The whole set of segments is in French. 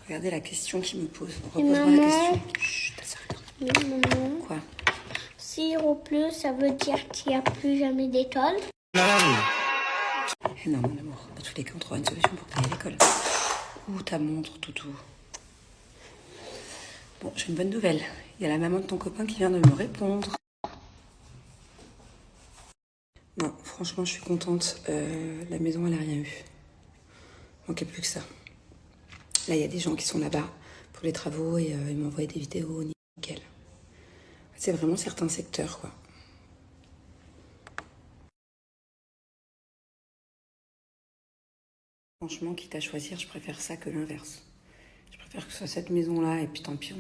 Regardez la question qu'il me pose. Repose-moi la question. Chut, ta sœur. Mais maman, Quoi? s'il pleut, ça veut dire qu'il n'y a plus jamais d'école. Eh non, mon amour. Dans tous les cas, on trouvera une solution pour payer l'école. Ouh, ta montre, toutou. Bon, j'ai une bonne nouvelle. Il y a la maman de ton copain qui vient de me répondre. Non, franchement, je suis contente. La maison, elle n'a rien eu. Il manquait plus que ça. Là, il y a des gens qui sont là-bas pour les travaux et ils m'ont envoyé des vidéos nickel. C'est vraiment certains secteurs, quoi. Franchement, quitte à choisir, je préfère ça que l'inverse. Je préfère que ce soit cette maison-là, et puis tant pis,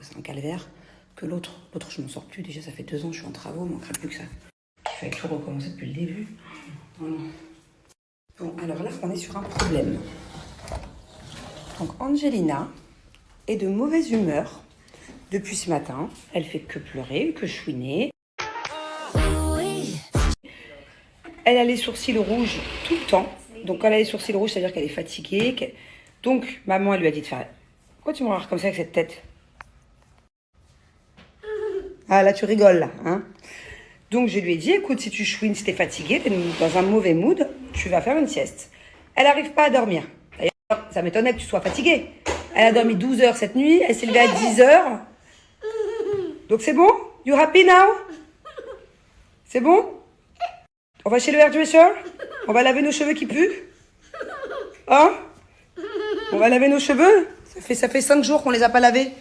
c'est un calvaire, que l'autre. L'autre, je m'en sors plus. Déjà, ça fait 2 ans que je suis en travaux, il manquerait plus que ça. Il fallait tout recommencer depuis le début. Non, non. Bon, alors là, on est sur un problème. Donc, Angelina est de mauvaise humeur depuis ce matin. Elle fait que pleurer, que chouiner. Elle a les sourcils rouges tout le temps. Donc, quand elle a les sourcils rouges, ça veut dire qu'elle est fatiguée. Donc, maman, elle lui a dit de faire... Pourquoi tu me regardes comme ça avec cette tête? Ah, là, tu rigoles, là. Hein? Donc, je lui ai dit, écoute, si tu chouines, si t'es fatiguée, t'es dans un mauvais mood, tu vas faire une sieste. Elle n'arrive pas à dormir. D'ailleurs, ça m'étonnait que tu sois fatiguée. Elle a dormi 12 heures cette nuit. Elle s'est levée à 10 heures. Donc, c'est bon? You happy now? C'est bon? On va chez le hairdresser? On va laver nos cheveux qui puent? Hein? On va laver nos cheveux? Ça fait 5 jours qu'on les a pas lavés.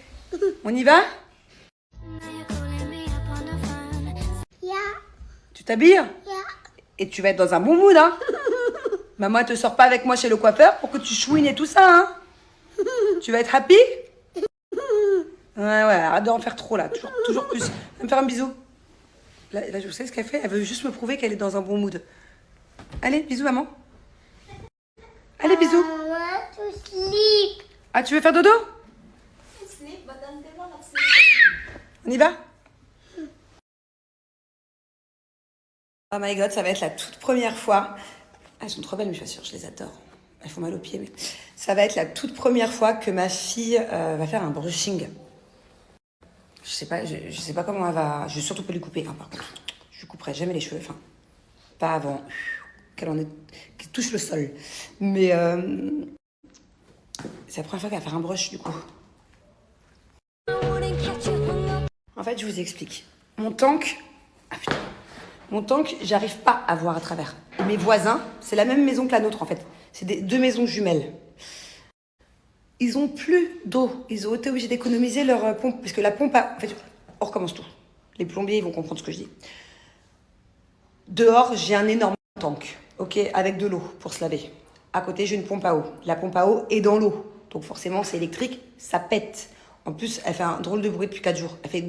On y va? Tu t'habilles? Et tu vas être dans un bon mood, hein? Maman, elle te sort pas avec moi chez le coiffeur pour que tu chouines et tout ça, hein? Tu vas être happy? Ouais, arrête d'en faire trop, là. Toujours plus. Viens me faire un bisou. Là, je sais ce qu'elle fait. Elle veut juste me prouver qu'elle est dans un bon mood. Allez, bisous, maman. Allez, bisous. Ah, tu veux faire dodo? On y va? Oh my god, ça va être la toute première fois. Elles sont trop belles, mes chaussures, je les adore. Elles font mal aux pieds, mais ça va être la toute première fois que ma fille va faire un brushing. Je sais pas comment elle va. Je vais surtout pas lui couper, hein, par contre. Je lui couperai jamais les cheveux, enfin, pas avant qu'elle touche le sol. Mais c'est la première fois qu'elle va faire un brush, du coup. En fait, je vous explique. Mon tank, j'arrive pas à voir à travers. Mes voisins, c'est la même maison que la nôtre, en fait. C'est 2 maisons jumelles. Ils ont plus d'eau. Ils ont été obligés d'économiser leur pompe. Parce que la pompe a... En fait, on recommence tout. Les plombiers, ils vont comprendre ce que je dis. Dehors, j'ai un énorme tank, ok, avec de l'eau pour se laver. À côté, j'ai une pompe à eau. La pompe à eau est dans l'eau. Donc forcément, c'est électrique, ça pète. En plus, elle fait un drôle de bruit depuis 4 jours. Elle fait...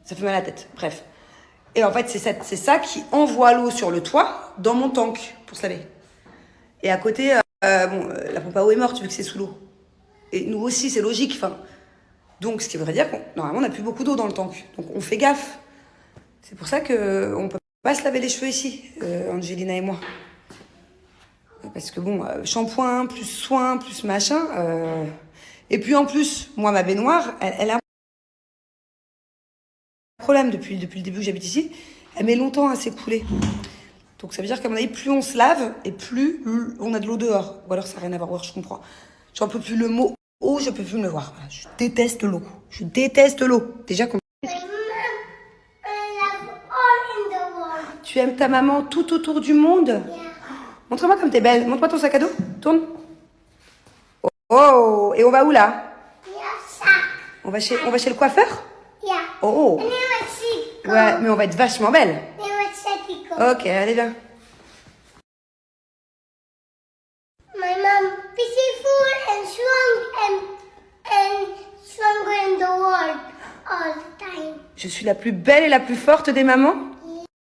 Ça fait mal à la tête, bref. Et en fait, c'est ça qui envoie l'eau sur le toit dans mon tank pour se laver. Et à côté, la pompe à eau est morte vu que c'est sous l'eau. Et nous aussi, c'est logique. Enfin, donc, ce qui voudrait dire qu'on normalement, on n'a plus beaucoup d'eau dans le tank. Donc, on fait gaffe. C'est pour ça qu'on ne peut pas se laver les cheveux ici, Angelina et moi. Parce que bon, shampoing, plus soin, plus machin. Et puis en plus, moi, ma baignoire, elle a un problème depuis le début que j'habite ici. Elle met longtemps à s'écouler. Donc ça veut dire qu'à mon avis, plus on se lave et plus on a de l'eau dehors. Ou alors ça n'a rien à voir, je comprends. J'en peux plus le mot eau, je peux plus me le voir. Voilà, je déteste l'eau. Je déteste l'eau. Déjà qu'on... Tu aimes ta maman tout autour du monde? Yeah. Montre-moi comme t'es belle. Montre-moi ton sac à dos. Tourne. Oh, et on va où là? On va chez le coiffeur? Yeah. Oh. Ouais, mais on va être vachement belle. Ok, allez, viens. My mom, peaceful and strong and stronger in the world all the time. Je suis la plus belle et la plus forte des mamans?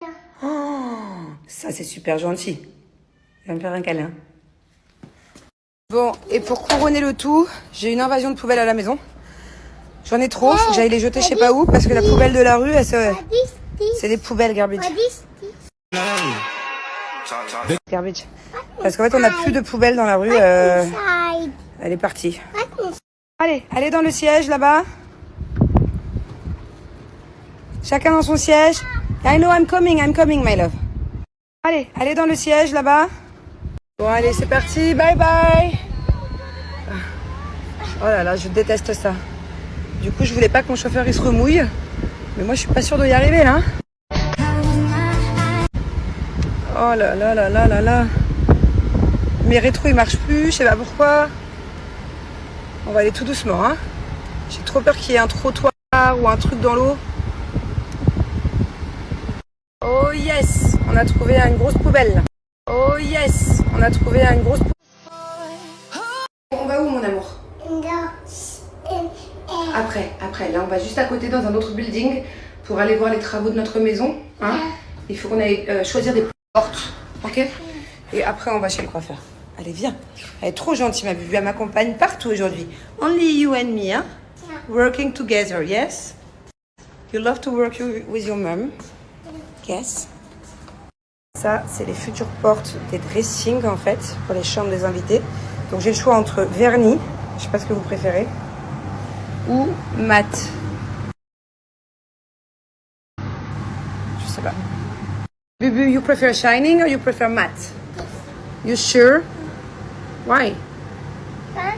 Yeah. Oh, ça c'est super gentil. Viens me faire un câlin. Bon, et pour couronner le tout, j'ai une invasion de poubelles à la maison. J'en ai trop, faut que j'aille les jeter je sais pas où, parce que la poubelle de la rue, c'est des poubelles garbage. Garbage. Parce qu'en fait, on n'a plus de poubelle dans la rue. Inside. Elle est partie. What is Allez, allez dans le siège là-bas. Chacun dans son siège. I know, I'm coming, my love. Allez, allez dans le siège là-bas. Bon, allez, c'est parti. Bye bye. Oh là là, je déteste ça. Du coup, je voulais pas que mon chauffeur il se remouille. Mais moi, je suis pas sûre de y arriver là. Oh là là là là là là. Mes rétros ils marchent plus, je sais pas pourquoi. On va aller tout doucement, hein. J'ai trop peur qu'il y ait un trottoir ou un truc dans l'eau. Oh yes, on a trouvé une grosse poubelle. Oh yes, on a trouvé une grosse poubelle. On va où mon amour? Après, là on va juste à côté dans un autre building pour aller voir les travaux de notre maison, hein. Il faut qu'on aille choisir des portes, ok? Et après on va chez le coiffeur. Allez, viens. Elle est trop gentille, ma bébé. Elle m'accompagne partout aujourd'hui. Only you and me, hein? Working together, yes? You love to work with your mom? Yes. Ça, c'est les futures portes des dressings, en fait, pour les chambres des invités. Donc, j'ai le choix entre vernis, je sais pas ce que vous préférez, ou mat. Je sais pas. Bubu, you prefer shining or you prefer matte? You sure? Why? Ah,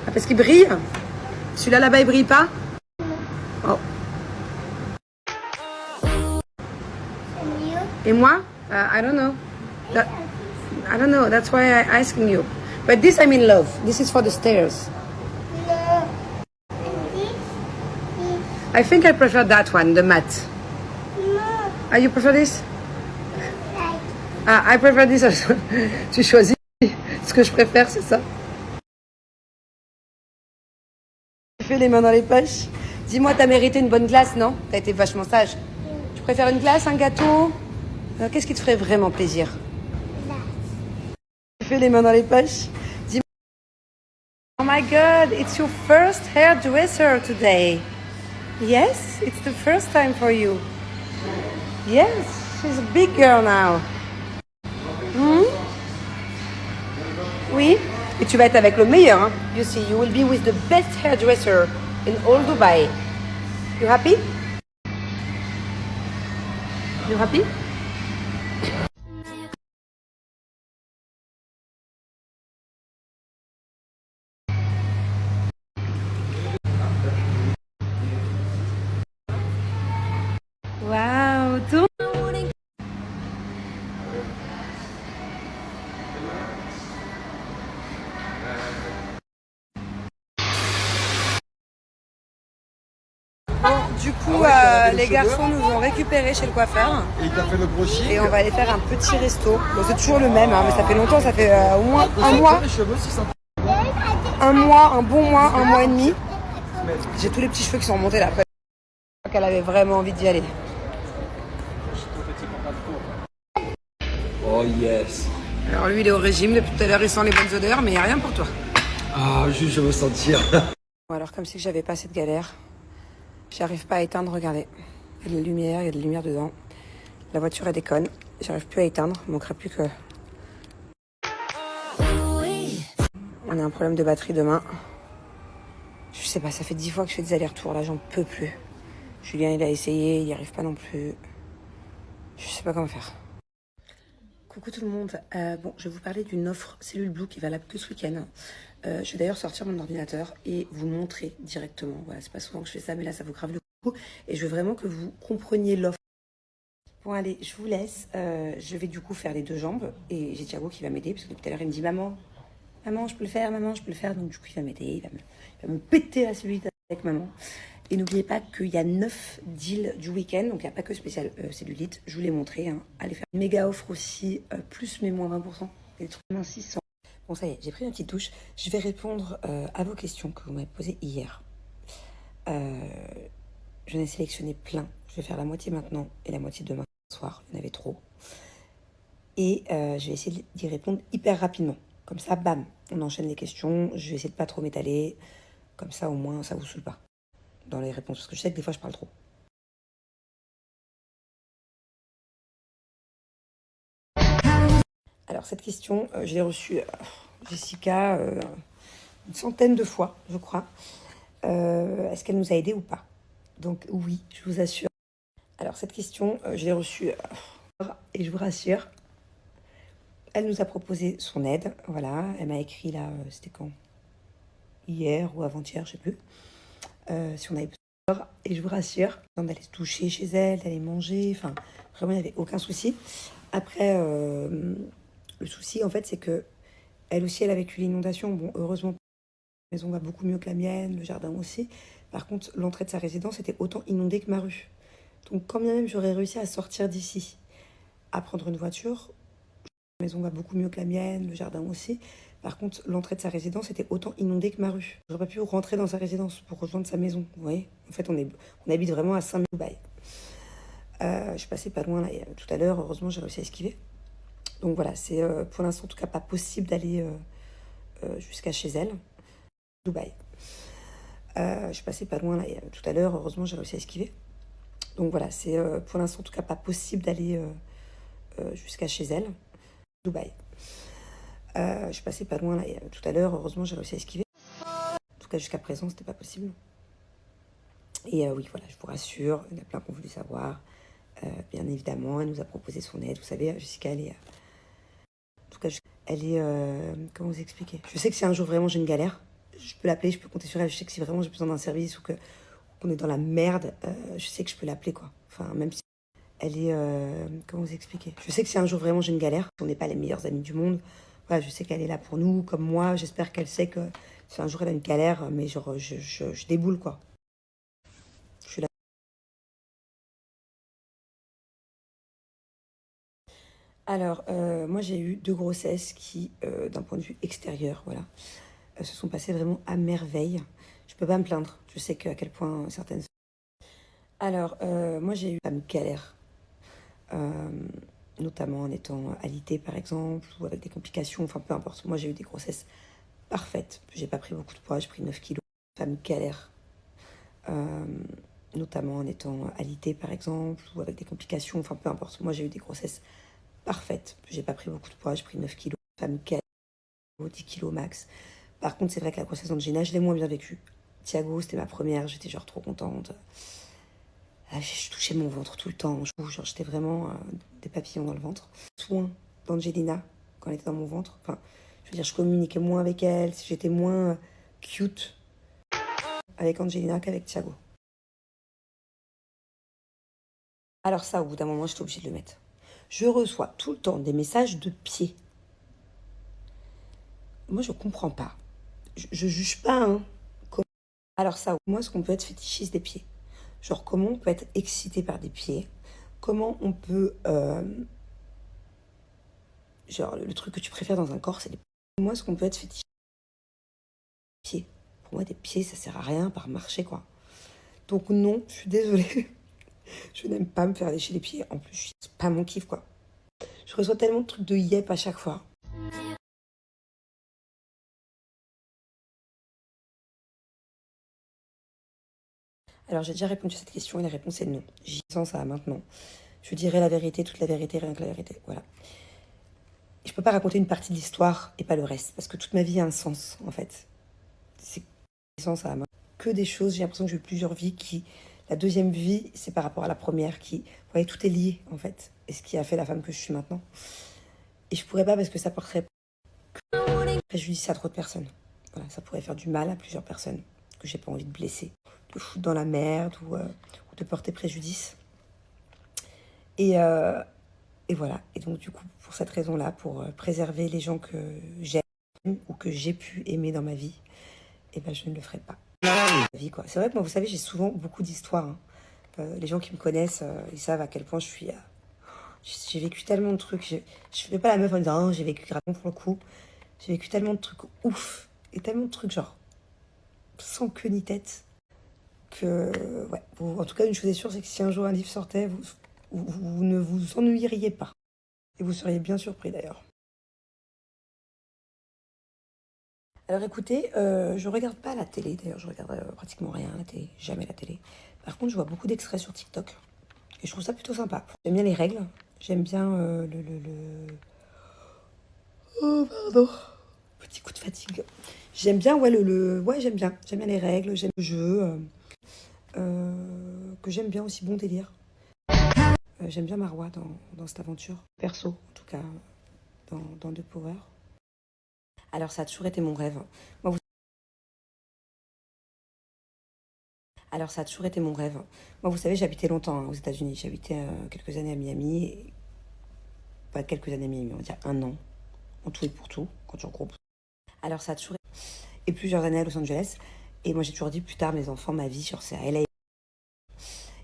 parce qu'il brille? Celui-là là-bas il brille pas? Oh. Et moi? I don't know. I don't know. That's why I'm asking you. But this I'm in love. This is for the stairs. I think I prefer that one, the matte. You prefer this? I prefer this also. Tu choisis. Ce que je préfère, c'est ça. Tu fais les mains dans les poches. Dis-moi, t'as mérité une bonne glace, non? T'as été vachement sage. Tu préfères une glace, un gâteau? Qu'est-ce qui te ferait vraiment plaisir? Tu fais les mains dans les poches. Dis-moi. Oh my God, it's your first hairdresser today. Yes, it's the first time for you. Yes, she's a big girl now. Oui, et tu vas être avec le meilleur, hein. You see, you will be with the best hairdresser in all Dubai. You happy? You happy? Wow, tout. Du coup, les garçons nous ont récupérés chez le coiffeur. Et il t'a fait le brushing. Et on va aller faire un petit resto. Bon, c'est toujours le même, hein, mais ça fait longtemps, ça fait au moins un mois. Un bon mois, un mois et demi. J'ai tous les petits cheveux qui sont remontés là. Après, je crois qu'elle avait vraiment envie d'y aller. Oh yes. Alors lui, il est au régime. Depuis tout à l'heure, il sent les bonnes odeurs, mais il n'y a rien pour toi. Ah, juste je veux sentir. Bon, alors comme si j'avais pas cette galère. J'arrive pas à éteindre, regardez. Il y a de la lumière, il y a de la lumière dedans. La voiture, elle déconne. J'arrive plus à éteindre. Il manquerait plus que... On a un problème de batterie demain. Je sais pas, ça fait 10 fois que je fais des allers-retours. Là, j'en peux plus. Julien, il a essayé, il n'y arrive pas non plus. Je sais pas comment faire. Coucou tout le monde. Bon, je vais vous parler d'une offre Cellule Blue qui est valable que ce week-end. Je vais d'ailleurs sortir mon ordinateur et vous montrer directement. Voilà, c'est pas souvent que je fais ça, mais là, ça vous grave le coup. Et je veux vraiment que vous compreniez l'offre. Bon, allez, je vous laisse. Je vais du coup faire les deux jambes. Et j'ai Thiago qui va m'aider, parce que depuis tout à l'heure, il me dit « Maman, je peux le faire, maman, je peux le faire. » Donc du coup, il va m'aider, il va me péter la cellulite avec maman. Et n'oubliez pas qu'il y a 9 deals du week-end, donc il n'y a pas que spécial cellulite. Je vous l'ai montré. Hein. Allez faire une méga offre aussi, plus mais moins 20%. Et des trucs moins 600. Bon, ça y est, j'ai pris ma petite douche. Je vais répondre à vos questions que vous m'avez posées hier. J'en ai sélectionné plein. Je vais faire la moitié maintenant et la moitié demain soir. Il y en avait trop. Et je vais essayer d'y répondre hyper rapidement. Comme ça, bam, on enchaîne les questions. Je vais essayer de pas trop m'étaler. Comme ça, au moins, ça vous saoule pas dans les réponses. Parce que je sais que des fois, je parle trop. Alors cette question, je l'ai reçue, Jessica, une centaine de fois, je crois. Est-ce qu'elle nous a aidés ou pas? Donc oui, je vous assure. Alors cette question, je l'ai reçue et je vous rassure, elle nous a proposé son aide. Voilà, elle m'a écrit là, c'était quand? Hier ou avant-hier, je sais plus. Si on avait besoin. Et je vous rassure, d'aller se toucher chez elle, d'aller manger, enfin vraiment il n'y avait aucun souci. Après, le souci en fait c'est que elle aussi elle a vécu l'inondation. Bon, heureusement la maison va beaucoup mieux que la mienne, le jardin aussi. Par contre, l'entrée de sa résidence était autant inondée que ma rue. Donc quand bien même j'aurais réussi à sortir d'ici, à prendre une voiture, la maison va beaucoup mieux que la mienne, le jardin aussi. Par contre, l'entrée de sa résidence était autant inondée que ma rue. J'aurais pas pu rentrer dans sa résidence pour rejoindre sa maison, vous voyez. En fait, on habite vraiment à 5 minutes de Dubaï. Je suis passée pas loin là, tout à l'heure, heureusement j'ai réussi à esquiver. Donc voilà, c'est pour l'instant en tout cas pas possible d'aller jusqu'à chez elle, Dubaï. Je suis passée pas loin là, tout à l'heure, heureusement j'ai réussi à esquiver. Donc voilà, c'est pour l'instant en tout cas pas possible d'aller jusqu'à chez elle, Dubaï. Je suis passée pas loin là, tout à l'heure, heureusement j'ai réussi à esquiver. En tout cas jusqu'à présent c'était pas possible. Et oui voilà, je vous rassure, il y en a plein qui ont voulu savoir. Bien évidemment, elle nous a proposé son aide. Vous savez, Jessica, elle est... En tout cas, elle est... comment vous expliquer? Je sais que si un jour vraiment j'ai une galère, je peux l'appeler, je peux compter sur elle. Je sais que si vraiment j'ai besoin d'un service ou qu'on est dans la merde, je sais que je peux l'appeler, quoi. Enfin, même si elle est... comment vous expliquer? Je sais que si un jour vraiment j'ai une galère, on n'est pas les meilleurs amis du monde, voilà, je sais qu'elle est là pour nous, comme moi. J'espère qu'elle sait que si un jour elle a une galère, mais genre, je déboule, quoi. Je suis là. Alors, moi j'ai eu 2 grossesses qui, d'un point de vue extérieur, voilà, se sont passées vraiment à merveille. Je peux pas me plaindre. Je sais à quel point certaines... Alors, moi j'ai eu une galère, euh, notamment en étant alitée par exemple, ou avec des complications, enfin peu importe. Moi j'ai eu des grossesses parfaites. J'ai pas pris beaucoup de poids, j'ai pris 9 kilos. Femme galère, euh, notamment en étant alitée par exemple, ou avec des complications, enfin peu importe. Moi j'ai eu des grossesses parfaites. J'ai pas pris beaucoup de poids, j'ai pris 9 kilos. Femme galère, 10 kilos max. Par contre, c'est vrai que la grossesse d'Angelina, je l'ai moins bien vécue. Thiago, c'était ma première, j'étais genre trop contente. Je touchais mon ventre tout le temps. Genre, j'étais vraiment des papillons dans le ventre. Soin d'Angelina, quand elle était dans mon ventre. Enfin, je veux dire, je communiquais moins avec elle, j'étais moins cute avec Angelina qu'avec Thiago. Alors ça, au bout d'un moment, j'étais obligée de le mettre. Je reçois tout le temps des messages de pieds. Moi, je comprends pas. Je juge pas, hein. Alors ça, moi, est-ce qu'on peut être fétichiste des pieds? Genre, comment on peut être excité par des pieds? Comment on peut... genre, le truc que tu préfères dans un corps, c'est les pieds. Moi, est-ce qu'on peut être fétichiste des pieds? Pour moi, des pieds, ça sert à rien à part marcher, quoi. Donc non, je suis désolée. Je n'aime pas me faire lécher les pieds. En plus, c'est pas mon kiff, quoi. Je reçois tellement de trucs de yep à chaque fois. Alors, j'ai déjà répondu à cette question et la réponse est non. J'y sens ça maintenant. Je dirai la vérité, toute la vérité, rien que la vérité. Voilà. Je peux pas raconter une partie de l'histoire et pas le reste, parce que toute ma vie a un sens, en fait. C'est sens à que des choses, j'ai l'impression que j'ai eu plusieurs vies qui... La deuxième vie, c'est par rapport à la première qui... Vous voyez, tout est lié, en fait. Et ce qui a fait la femme que je suis maintenant. Et je pourrais pas parce que ça porterait préjudice à trop de personnes. Voilà, ça pourrait faire du mal à plusieurs personnes que j'ai pas envie de blesser, de foutre dans la merde ou de porter préjudice. Et voilà. Et donc, du coup, pour cette raison-là, pour préserver les gens que j'aime ou que j'ai pu aimer dans ma vie, eh ben, je ne le ferai pas. Vie, quoi. C'est vrai que moi, vous savez, j'ai souvent beaucoup d'histoires. Hein. Les gens qui me connaissent, ils savent à quel point je suis... j'ai vécu tellement de trucs. Je fais pas la meuf en disant oh, j'ai vécu grave pour le coup. J'ai vécu tellement de trucs ouf. Et tellement de trucs genre sans queue ni tête. Que, ouais. En tout cas, une chose est sûre, c'est que si un jour un livre sortait, vous ne vous ennuieriez pas. Et vous seriez bien surpris d'ailleurs. Alors écoutez, je regarde pas la télé, d'ailleurs je regarde pratiquement rien à la télé, jamais la télé. Par contre je vois beaucoup d'extraits sur TikTok et je trouve ça plutôt sympa. J'aime bien les règles, j'aime bien Oh, pardon. Petit coup de fatigue. J'aime bien, ouais, ouais, j'aime bien. J'aime bien les règles, j'aime le jeu. Que j'aime bien aussi, bon délire. J'aime bien Marwa dans cette aventure. Perso, en tout cas, dans The Power. Alors, ça a toujours été mon rêve. Moi, Alors, ça a toujours été mon rêve. Moi, vous savez, j'habitais longtemps aux États-Unis. J'habitais quelques années à Miami. Pas quelques années à Miami, on va dire 1 an. En tout et pour tout, quand tu regroupes. Alors, ça a toujours été... Et plusieurs années à Los Angeles. Et moi, j'ai toujours dit plus tard, mes enfants, ma vie, sur c'est à LA.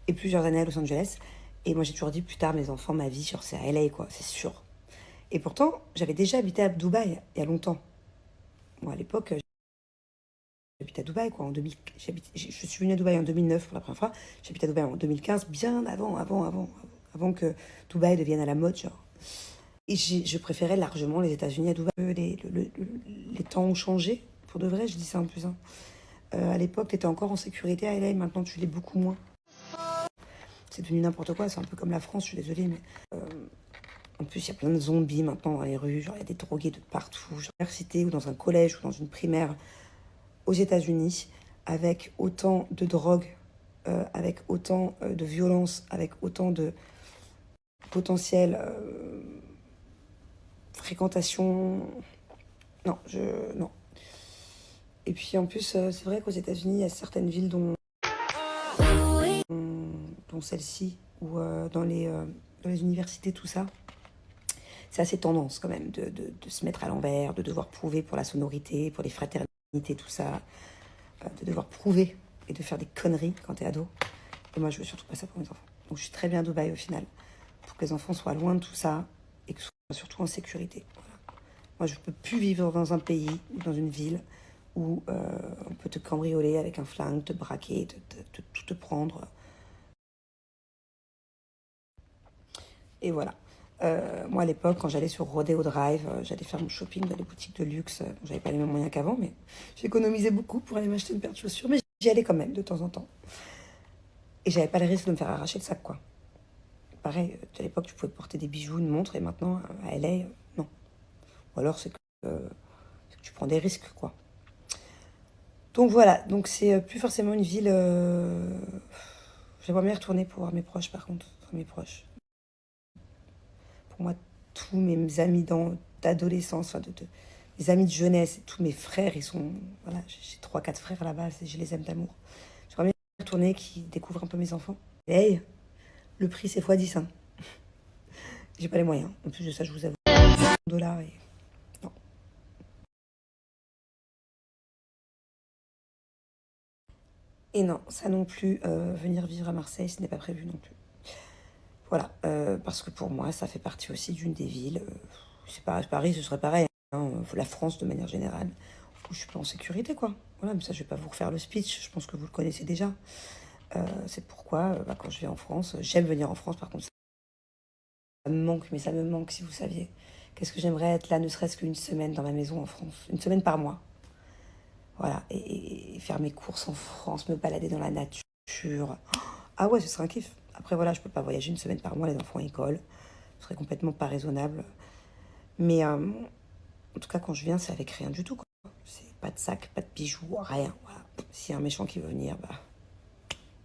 Et plusieurs années à Los Angeles. Et moi, j'ai toujours dit plus tard, mes enfants, ma vie, sur c'est à LA, quoi, c'est sûr. Et pourtant, j'avais déjà habité à Dubaï il y a longtemps. Moi, à l'époque, j'habitais à Dubaï, quoi, en 2000. Je suis venue à Dubaï en 2009 pour la première fois. J'habitais à Dubaï en 2015, bien avant que Dubaï devienne à la mode, genre. Et je préférais largement les États-Unis à Dubaï. Les temps ont changé, pour de vrai, je dis ça en plus. Hein. À l'époque, tu étais encore en sécurité à LA, maintenant tu l'es beaucoup moins. C'est devenu n'importe quoi, c'est un peu comme la France, je suis désolée, mais... En plus, il y a plein de zombies maintenant dans les rues, genre il y a des drogués de partout, genre à l'université ou dans un collège ou dans une primaire aux États-Unis, avec autant de drogue, avec autant de violence, avec autant de potentiel fréquentation. Non, non. Et puis en plus, c'est vrai qu'aux États-Unis, il y a certaines villes dont celle-ci, ou dans les universités, tout ça. C'est assez tendance quand même de se mettre à l'envers, de devoir prouver pour la sonorité, pour les fraternités, tout ça, de devoir prouver et de faire des conneries quand t'es ado. Et moi, je veux surtout pas ça pour mes enfants. Donc, je suis très bien à Dubaï au final, pour que les enfants soient loin de tout ça et que soient surtout en sécurité. Voilà. Moi, je peux plus vivre dans un pays ou dans une ville où on peut te cambrioler avec un flingue, te braquer, tout te prendre. Et voilà. Moi, à l'époque, quand j'allais sur Rodeo Drive, j'allais faire mon shopping dans les boutiques de luxe. J'avais pas les mêmes moyens qu'avant, mais j'économisais beaucoup pour aller m'acheter une paire de chaussures. Mais j'y allais quand même, de temps en temps. Et j'avais pas le risque de me faire arracher le sac, quoi. Pareil, à l'époque, tu pouvais porter des bijoux, une montre, et maintenant, à LA, non. Ou alors, c'est que tu prends des risques, quoi. Donc voilà, donc c'est plus forcément une ville... J'aimerais bien y retourner pour voir mes proches, par contre. Enfin, mes proches. Pour moi, tous mes amis d'adolescence, enfin mes amis de jeunesse, tous mes frères, ils sont... Voilà, j'ai 3-4 frères là-bas, et je les aime d'amour. J'aimerais bien y retourner, qui découvrent un peu mes enfants. Hey, le prix, c'est x10, hein. J'ai pas les moyens. En plus de ça, je vous avoue, $, et... Non. Et non, ça non plus, venir vivre à Marseille, ce n'est pas prévu non plus. Voilà, parce que pour moi, ça fait partie aussi d'une des villes. C'est pas Paris, ce serait pareil. Hein, la France, de manière générale, où je suis pas en sécurité, quoi. Voilà, mais ça, je vais pas vous refaire le speech. Je pense que vous le connaissez déjà. C'est pourquoi, quand je vais en France, j'aime venir en France. Par contre, ça me manque, mais ça me manque, si vous saviez. Qu'est-ce que j'aimerais être là, ne serait-ce qu'une semaine dans ma maison en France. Une semaine par mois. Voilà, et faire mes courses en France, me balader dans la nature. Ah ouais, ce serait un kiff. Après, voilà, je peux pas voyager une semaine par mois, les enfants à l'école. Ce serait complètement pas raisonnable. Mais en tout cas, quand je viens, c'est avec rien du tout, quoi. C'est pas de sac, pas de bijoux, rien. Voilà. S'il y a un méchant qui veut venir, bah,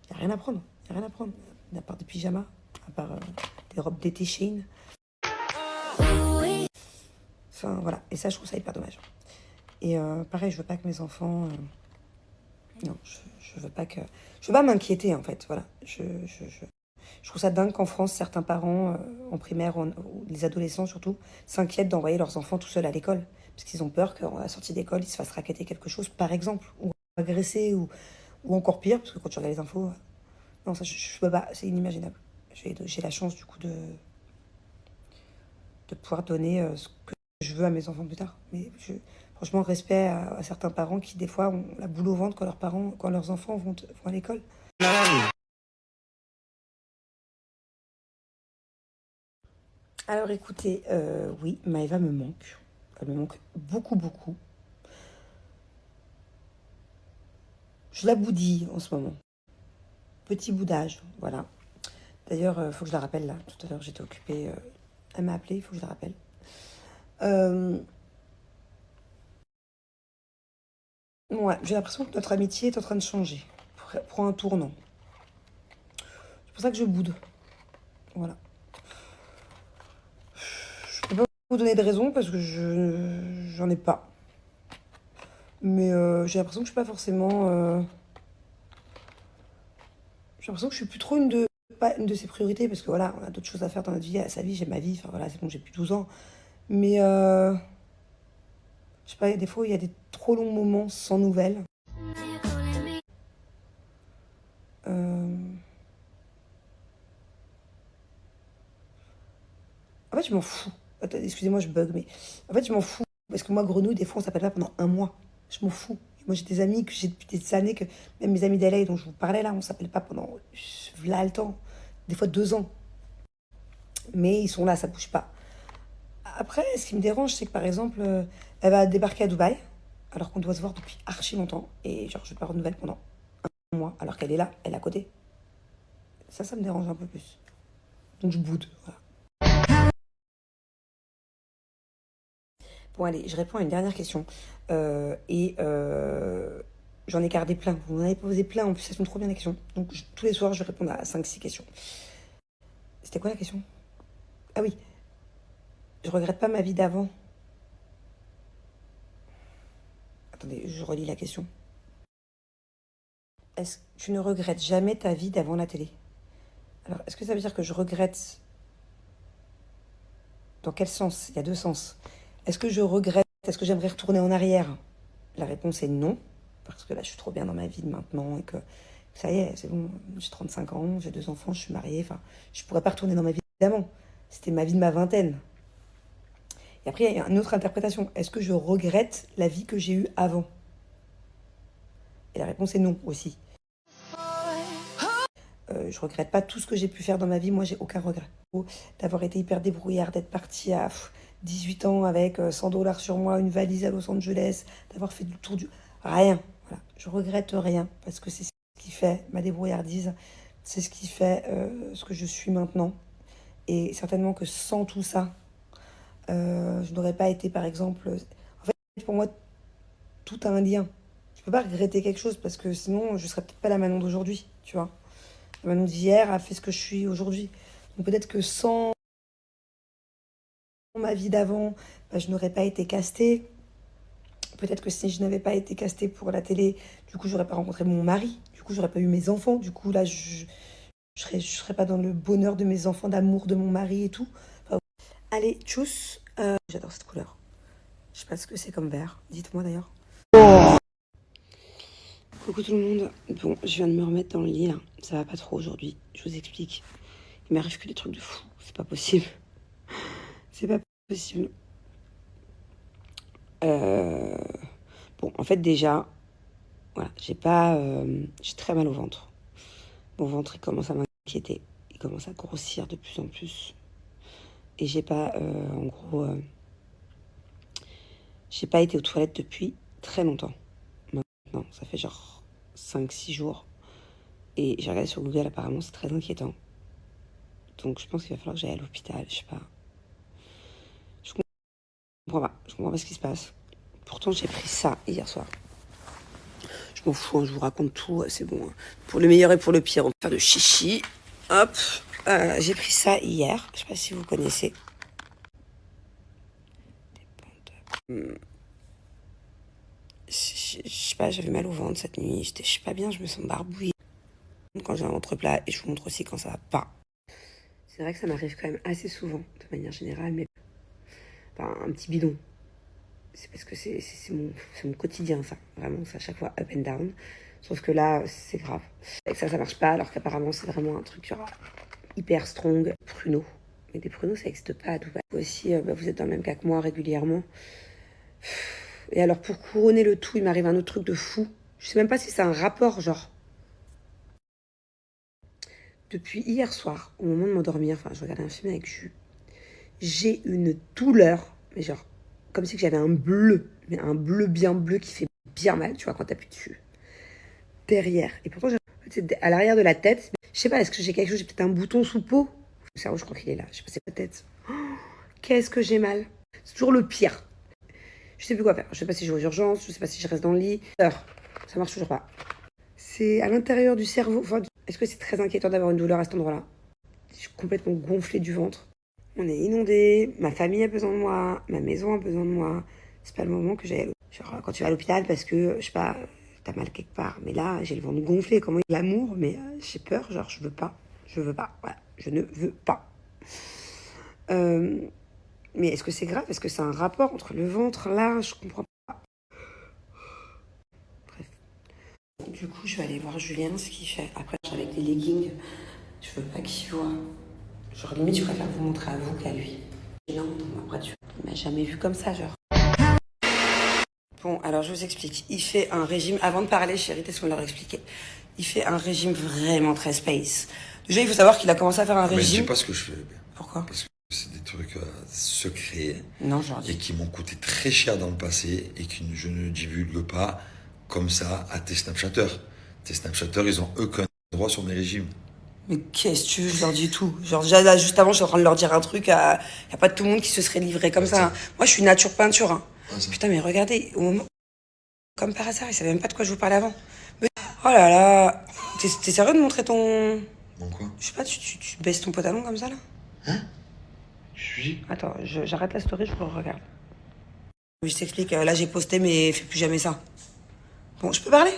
y a rien à prendre. Y a rien à prendre. À part des pyjamas, à part des robes d'été Shein. Enfin, voilà. Et ça, je trouve ça hyper dommage. Et pareil, je veux pas que mes enfants... non, je veux pas que... Je veux pas m'inquiéter, en fait, voilà. Je trouve ça dingue qu'en France, certains parents, en primaire, ou les adolescents surtout, s'inquiètent d'envoyer leurs enfants tout seuls à l'école. Parce qu'ils ont peur qu'à la sortie d'école, ils se fassent racketter quelque chose, par exemple, ou agresser, ou encore pire, parce que quand tu regardes les infos... non, ça, je peux pas, c'est inimaginable. J'ai la chance, du coup, de pouvoir donner ce que je veux à mes enfants plus tard. Mais franchement, respect à certains parents qui, des fois, ont la boule au ventre quand leurs enfants vont à l'école. Alors écoutez, oui, Maëva me manque. Elle me manque beaucoup, beaucoup. Je la boudille en ce moment. Petit boudage, voilà. D'ailleurs, il faut que je la rappelle là. Tout à l'heure, j'étais occupée. Elle m'a appelé, il faut que je la rappelle. Ouais, j'ai l'impression que notre amitié est en train de changer. Prend un tournant. C'est pour ça que je boude. Voilà. Je peux pas vous donner de raison parce que j'en ai pas. Mais j'ai l'impression que je suis pas forcément... J'ai l'impression que je suis plus trop pas une de ses priorités parce que voilà, on a d'autres choses à faire dans notre vie, à sa vie, j'ai ma vie, enfin voilà, c'est bon, j'ai plus 12 ans. Mais je sais pas, des fois il y a des trop longs moments sans nouvelles. En fait, je m'en fous. Attends, excusez-moi, je bug, mais en fait, je m'en fous. Parce que moi, Grenouille, des fois, on s'appelle pas pendant un mois. Je m'en fous. Moi, j'ai des amis que j'ai depuis des années, que même mes amis d'LA dont je vous parlais là, on s'appelle pas pendant là le temps. Des fois 2 ans. Mais ils sont là, ça bouge pas. Après, ce qui me dérange, c'est que par exemple, elle va débarquer à Dubaï, alors qu'on doit se voir depuis archi longtemps. Et genre, je vais pas avoir de nouvelles pendant un mois, alors qu'elle est là, elle est à côté. Ça me dérange un peu plus. Donc je boude, voilà. Bon, allez, je réponds à une dernière question. J'en ai gardé plein. Vous m'en avez posé plein. En plus, elles sont trop bien les questions. Donc, tous les soirs, je vais répondre à 5-6 questions. C'était quoi la question? Ah oui. Je regrette pas ma vie d'avant. Attendez, je relis la question. Est-ce que tu ne regrettes jamais ta vie d'avant la télé? Alors, est-ce que ça veut dire que je regrette... Dans quel sens? Il y a 2 sens. Est-ce que je regrette? Est-ce que j'aimerais retourner en arrière? La réponse est non. Parce que là, je suis trop bien dans ma vie de maintenant et que ça y est, c'est bon. J'ai 35 ans, j'ai 2 enfants, je suis mariée. Enfin, je pourrais pas retourner dans ma vie d'avant. C'était ma vie de ma vingtaine. Et après, il y a une autre interprétation. Est-ce que je regrette la vie que j'ai eue avant? Et la réponse est non aussi. Je regrette pas tout ce que j'ai pu faire dans ma vie. Moi, j'ai aucun regret. D'avoir été hyper débrouillard, d'être partie à 18 ans avec 100 $ sur moi, une valise à Los Angeles, d'avoir fait du tour du... Rien. Voilà. Je regrette rien parce que c'est ce qui fait ma débrouillardise. C'est ce qui fait ce que je suis maintenant. Et certainement que sans tout ça, je n'aurais pas été, par exemple... En fait, pour moi, tout a un lien. Je peux pas regretter quelque chose parce que sinon, je serais peut-être pas la Manon d'aujourd'hui, tu vois. La Manon d'hier a fait ce que je suis aujourd'hui. Donc peut-être que sans ma vie d'avant, bah, je n'aurais pas été castée. Peut-être que si je n'avais pas été castée pour la télé, du coup, j'aurais pas rencontré mon mari. Du coup, j'aurais pas eu mes enfants. Du coup, là, je serais pas dans le bonheur de mes enfants, d'amour de mon mari et tout. Enfin, allez, tchuss. J'adore cette couleur. Je sais pas ce que c'est comme vert. Dites-moi d'ailleurs. Coucou tout le monde. Bon, je viens de me remettre dans le lit là. Ça va pas trop aujourd'hui. Je vous explique. Il m'arrive que des trucs de fou. C'est pas possible. C'est pas possible. Bon, en fait, déjà, voilà, j'ai très mal au ventre. Mon ventre, il commence à m'inquiéter. Il commence à grossir de plus en plus. Et j'ai pas, en gros, j'ai pas été aux toilettes depuis très longtemps. Maintenant, ça fait genre 5-6 jours. Et j'ai regardé sur Google, apparemment, c'est très inquiétant. Donc, je pense qu'il va falloir que j'aille à l'hôpital, je sais pas. Je comprends pas ce qui se passe. Pourtant, j'ai pris ça hier soir. Je m'en fous, hein, je vous raconte tout, c'est bon. Hein. Pour le meilleur et pour le pire, on va faire de chichi. Hop, j'ai pris ça hier. Je sais pas si vous connaissez. Je sais pas, j'avais mal au ventre cette nuit. Je suis pas bien, je me sens barbouillée. Quand j'ai un ventre plat, et je vous montre aussi quand ça va pas. C'est vrai que ça m'arrive quand même assez souvent, de manière générale, mais enfin, un petit bidon. C'est parce que c'est mon quotidien, ça. Vraiment, c'est à chaque fois up and down. Sauf que là, c'est grave. Et que ça marche pas, alors qu'apparemment, c'est vraiment un truc genre hyper strong. Pruneaux. Mais des pruneaux, ça n'existe pas à Dubaï. Vous aussi, vous êtes dans le même cas que moi régulièrement. Et alors, pour couronner le tout, il m'arrive un autre truc de fou. Je sais même pas si c'est un rapport, genre. Depuis hier soir, au moment de m'endormir, enfin, je regardais un film avec Jus, j'ai une douleur, mais genre, comme si j'avais un bleu, mais un bleu bien bleu qui fait bien mal, tu vois, quand t'appuies dessus. Derrière. Et pourtant, c'est à l'arrière de la tête. Je sais pas, est-ce que j'ai quelque chose, j'ai peut-être un bouton sous peau. Le cerveau, je crois qu'il est là. Je sais pas, c'est peut-être. Oh, qu'est-ce que j'ai mal. C'est toujours le pire. Je sais plus quoi faire. Je sais pas si je vais aux urgences, je sais pas si je reste dans le lit. ça marche toujours pas. C'est à l'intérieur du cerveau. Enfin, est-ce que c'est très inquiétant d'avoir une douleur à cet endroit-là? Je suis complètement gonflée du ventre. On est inondé, ma famille a besoin de moi, ma maison a besoin de moi. C'est pas le moment que j'aille à l'hôpital. Genre, quand tu vas à l'hôpital parce que, je sais pas, t'as mal quelque part. Mais là, j'ai le ventre gonflé. Comment il y a l'amour, mais j'ai peur. Genre, je veux pas. Voilà, je ne veux pas. Mais est-ce que c'est grave? Est-ce que c'est un rapport entre le ventre, là? Je comprends pas. Bref. Du coup, je vais aller voir Julien, ce qu'il fait. Après, avec des leggings, je veux pas qu'il voit. Genre, limite, je préfère vous montrer à vous qu'à lui. Et non, après, il m'a jamais vu comme ça, genre. Bon, alors, je vous explique. Il fait un régime... Avant de parler, chérie, laisse-moi leur expliquer. Il fait un régime vraiment très space. Déjà, il faut savoir qu'il a commencé à faire un régime... Mais je sais pas ce que je fais. Pourquoi? Parce que c'est des trucs secrets. Non, genre... Et qui m'ont coûté très cher dans le passé et que je ne divulgue pas comme ça à tes Snapchatters. Tes Snapchatters, ils ont aucun droit sur mes régimes. Mais qu'est-ce que tu veux, je leur dis tout. Genre, déjà, là, juste avant, je suis en train de leur dire un truc. Y a pas tout le monde qui se serait livré comme ça. Hein. Moi, je suis nature peinture. Hein. Putain, mais regardez, au moment... Comme par hasard, ils savaient même pas de quoi je vous parlais avant. Mais... Oh là là. T'es sérieux de montrer ton... Bon, quoi? Je sais pas, tu baisses ton pantalon comme ça, là? Hein? Je suis... Attends, j'arrête la story, je regarde. Je t'explique, là, j'ai posté, mais fais plus jamais ça. Bon, je peux parler?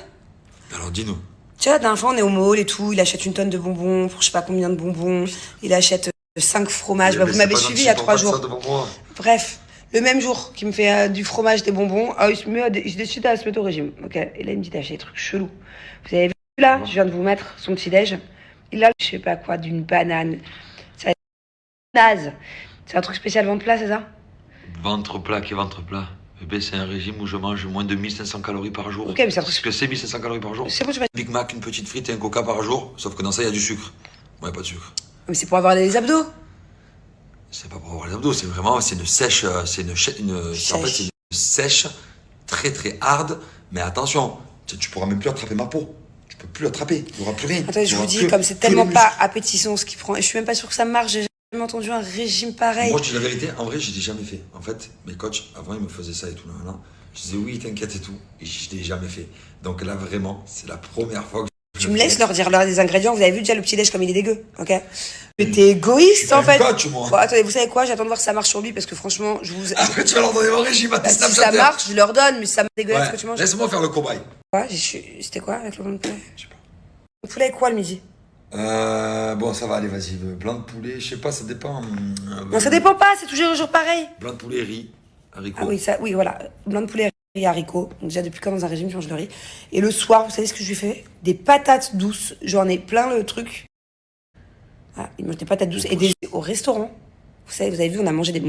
Alors, dis-nous. Tu vois, d'un fois, on est au mall et tout, il achète une tonne de bonbons, pour je sais pas combien de bonbons. Il achète 5 fromages. Bah, vous m'avez suivi il y a 3 jours. Bref, le même jour qu'il me fait du fromage, des bonbons, il décide à se mettre au régime. Ok. Et là, il me dit d'acheter des trucs chelous. Vous avez vu là, je viens de vous mettre son petit déj. Il a, je sais pas quoi, d'une banane. C'est naze. C'est un truc spécial ventre plat, c'est ça? Ventre plat, qu'est ventre plat? Bébé, c'est un régime où je mange moins de 1500 calories par jour. Ok, mais c'est un truc... Qu'est-ce que c'est 1500 calories par jour? C'est bon, tu vas... Big Mac, une petite frite et un coca par jour, sauf que dans ça, il y a du sucre. Moi, il n'y a pas de sucre. Mais c'est pour avoir des abdos. C'est pas pour avoir les abdos, c'est vraiment, c'est une sèche, en fait, c'est une sèche très très hard, mais attention, tu pourras même plus attraper ma peau. Tu peux plus l'attraper, il n'y aura plus rien. Attends, je vous dis, comme c'est tellement pas appétissant ce qu'il prend, et je suis même pas sûre que ça marche, j'ai jamais entendu un régime pareil. Moi, je dis la vérité, en vrai, je l'ai jamais fait. En fait, mes coachs, avant, ils me faisaient ça et tout, là. Je disais oui, t'inquiète et tout, et je l'ai jamais fait. Donc là, vraiment, c'est la première fois que tu me laisses leur dire l'heure des ingrédients. Vous avez vu déjà le petit déj comme il est dégueu, ok? Mais t'es égoïste en fait. Coach, moi. Bon, attendez, vous savez quoi? J'attends de voir si ça marche sur lui parce que franchement, je vous. Après, tu vas leur donner mon régime à tes Si ça Snapchatters. marche, je leur donne, mais si ça me dégueulasse ce que tu manges. Laisse-moi faire le cobaye. Quoi? C'était quoi avec le blanc de poulet? Je sais pas. Le poulet avec quoi le midi? Bon, ça va, allez, vas-y. Blanc de poulet, je sais pas, ça dépend. Non, ça dépend pas, c'est toujours pareil. Blanc de poulet, riz, haricots. Ah oui, oui, voilà. Blanc de poulet, riz et haricots. Donc déjà, depuis quand dans un régime, je mange le riz. Et le soir, vous savez ce que je lui fais? Des patates douces. J'en ai plein le truc. Ah, il mange des patates douces. Et au restaurant, vous avez vu, on a mangé des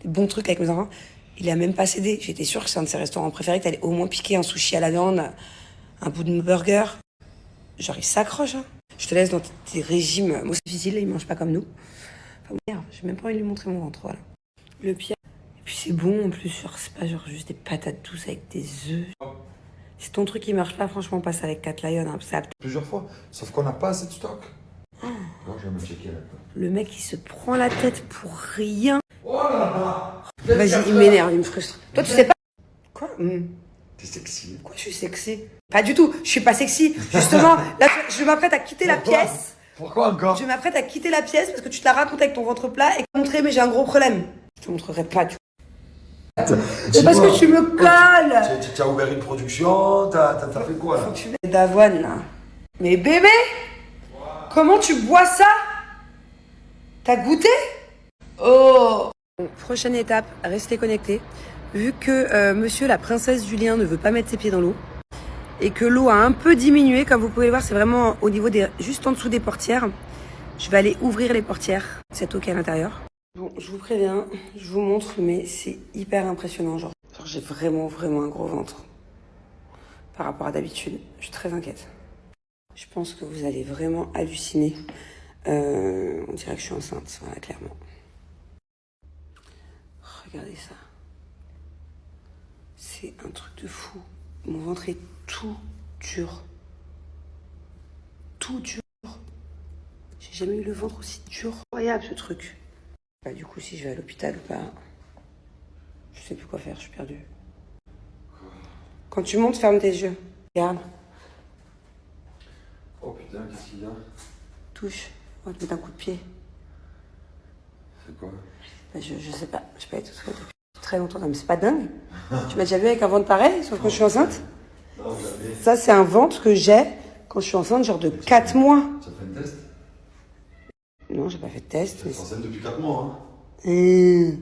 bons trucs avec mes enfants. Il a même pas cédé. J'étais sûre que c'est un de ses restaurants préférés, que t'allais au moins piquer un sushi à la viande, un bout de burger. Genre, il s'accroche, hein. Je te laisse dans tes régimes. Moi, c'est difficile, il mange pas comme nous. Enfin, merde, j'ai même pas envie de lui montrer mon ventre, voilà. Le pire. Et puis c'est bon en plus, genre, c'est pas genre juste des patates douces avec des œufs. Si ton truc il marche pas, franchement, passe avec Cat Lion. Hein, ça... Plusieurs fois, sauf qu'on n'a pas assez de stock. Oh. Alors, je vais me checker là. Le mec, il se prend la tête pour rien. Oh là là. Vas-y, il m'énerve, il me frustre. Toi, tu sais pas. Quoi? T'es sexy. Quoi, je suis sexy? Pas du tout, je suis pas sexy. Justement, là, je m'apprête à quitter la pièce. Pourquoi encore? Je m'apprête à quitter la pièce parce que tu te la racontes avec ton ventre plat et montrer, mais j'ai un gros problème. Je te montrerai pas, du coup. C'est parce que tu me colles. Tu as ouvert une production, t'as fait quoi là? Tu mets d'avoine là. Mais bébé, comment tu bois ça? T'as goûté? Oh. Bon, prochaine étape, restez connectés. Vu que monsieur la princesse Julien ne veut pas mettre ses pieds dans l'eau et que l'eau a un peu diminué, comme vous pouvez voir, c'est vraiment au niveau des, juste en dessous des portières. Je vais aller ouvrir les portières, cette eau qui est à l'intérieur. Bon, je vous préviens, je vous montre, mais c'est hyper impressionnant. Genre j'ai vraiment un gros ventre par rapport à d'habitude. Je suis très inquiète. Je pense que vous allez vraiment halluciner. On dirait que je suis enceinte, voilà, clairement. Regardez ça. C'est un truc de fou. Mon ventre est tout dur. Tout dur. J'ai jamais eu le ventre aussi dur. Incroyable ce truc. Bah, du coup, si je vais à l'hôpital ou pas, je sais plus quoi faire, je suis perdue. Quand tu montes, ferme tes yeux. Regarde, Oh putain, qu'est-ce qu'il y a? touche. On va te mettre un coup de pied. C'est quoi? Ben, je sais pas, j'ai pas été toute depuis très longtemps. Non, mais c'est pas dingue. Tu m'as déjà vu avec un ventre pareil, sauf quand je suis enceinte? Non, jamais. Ça, c'est un ventre que j'ai quand je suis enceinte, genre de 4 mois. Tu as fait un test? Non, j'ai pas fait de test. Tu es enceinte depuis 4 mois, hein? Mais...